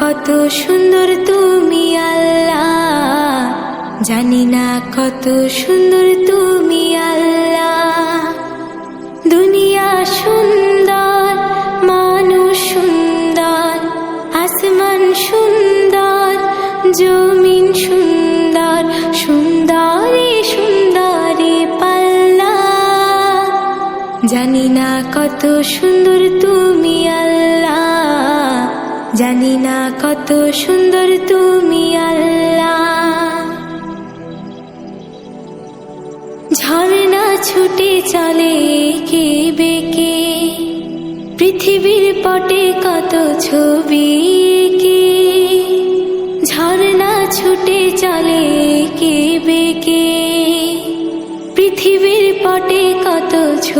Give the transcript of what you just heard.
কত সুন্দর তুমি আল্লাহ, জানি না কত সুন্দর তুমি আল্লাহ। দুনিয়া সুন্দর, মানুষ সুন্দর, আসমান সুন্দর, জমিন সুন্দর, সুন্দরী সুন্দরী পাল্লা। জানি না কত সুন্দর তুমি আল্লাহ, জানি না কত সুন্দর তুমি আল্লাহ। ঝর্ণা ছুটে চলে এঁকে বেঁকে, পৃথিবীর পটে কত ছবি এঁকে। ঝর্ণা ছুটে চলে এঁকে বেঁকে, পৃথিবীর পটে কত ছবি।